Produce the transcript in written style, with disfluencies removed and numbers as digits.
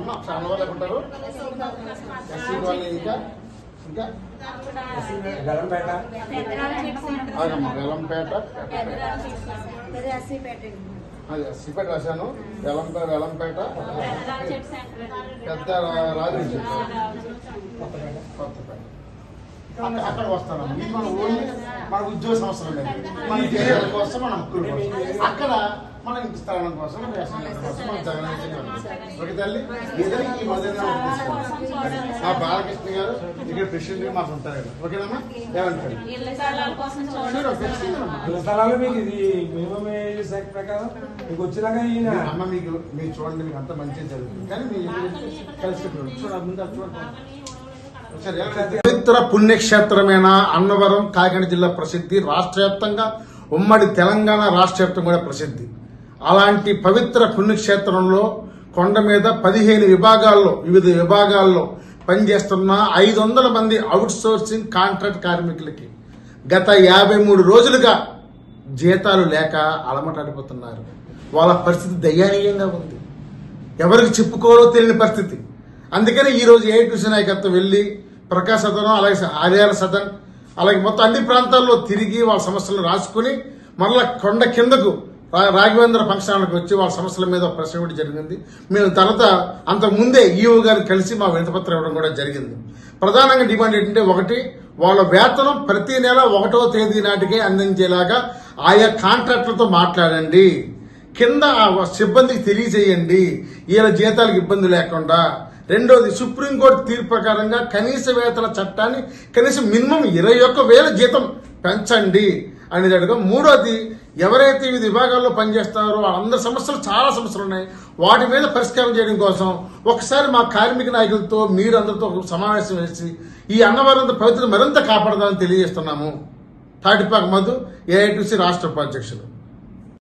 అమ్మ చాలా వాళ్ళు ఉంటారు. ఎస్సీ కాలనీ ఇంకా ఇంకా గలంపేట వెలంపేట అది ఎస్సీపేట రాశాను. వెలంపేట పెద్ద రాజు కొత్తపేట అక్కడ వస్తాను. మన ఓన్లీ మన ఉద్యోగ సంవత్సరం మన జిల్లాల కోసం మన హక్కుల కోసం అక్కడ మన ఇంటి స్థానం కోసం మన జగన్ తల్లి ఏదైనా ఈ మధ్యన మా బాలకృష్ణ గారు ఇక్కడ ప్రెసిడెంట్ మాకు ఉంటారు. ఓకేనమ్మా ఏమంటారు స్థలాలు మీకు ఇది మినిమం ఏజ్ శాఖ ప్రకారం మీకు వచ్చేలాగా అమ్మ మీకు మీరు చూడండి, మీకు అంత మంచిగా జరుగుతుంది. కానీ మీరు కలిసి చూడండి. పవిత్ర పుణ్యక్షేత్రమైన అన్నవరం కాకినాడ జిల్లా ప్రసిద్ధి, రాష్ట్ర వ్యాప్తంగా ఉమ్మడి తెలంగాణ రాష్ట్ర వ్యాప్తంగా కూడా ప్రసిద్ధి. అలాంటి పవిత్ర పుణ్యక్షేత్రంలో కొండ మీద 15 విభాగాల్లో వివిధ విభాగాల్లో పనిచేస్తున్న 500 మంది అవుట్ సోర్సింగ్ కాంట్రాక్ట్ కార్మికులకి గత 53 రోజులుగా జీతాలు లేక అలమటాడిపోతున్నారు. వాళ్ళ పరిస్థితి దయనీయంగా ఉంది. ఎవరికి చెప్పుకోవాలో తెలియని పరిస్థితి. అందుకని ఈరోజు ఏఐటీసీ నాయకత్వం వెళ్ళి ప్రకాశ్ సదనం, అలాగే హరియాణ సదన్, అలాగే మొత్తం అన్ని ప్రాంతాల్లో తిరిగి వాళ్ళ సమస్యలను రాసుకుని మరలా కొండ కిందకు రాఘవేంద్ర ఫంక్షన్లకు వచ్చి వాళ్ళ సమస్యల మీద ప్రశ్న ఇవ్వడం జరిగింది. మేము తర్వాత అంతకు ముందే ఈఓ గారిని కలిసి మా వినతిపత్రం ఇవ్వడం కూడా జరిగింది. ప్రధానంగా డిమాండ్ ఏంటంటే, ఒకటి, వాళ్ళ వేతనం ప్రతి నెల 1వ తేదీ నాటికే అందించేలాగా ఆయా కాంట్రాక్టులతో మాట్లాడండి. కింద సిబ్బందికి తెలియజేయండి ఈయన జీతాలకు ఇబ్బంది లేకుండా. రెండోది, సుప్రీంకోర్టు తీర్పు ప్రకారంగా కనీస వేతన చట్టాన్ని కనీసం మినిమం 21,000 జీతం పెంచండి అనేది అడుగు. మూడోది, ఎవరైతే వివిధ విభాగాల్లో పనిచేస్తారో వాళ్ళందరి సమస్యలు, చాలా సమస్యలు ఉన్నాయి, వాటి మీద పరిష్కారం చేయడం కోసం ఒకసారి మా కార్మిక నాయకులతో మీరందరితో సమావేశం వేసి ఈ అన్నవరం పవిత్రత మరింత కాపాడదామని తెలియజేస్తున్నాము. తాటిపాక మధు, ఏఐటీసీ రాష్ట్ర ఉపాధ్యక్షులు.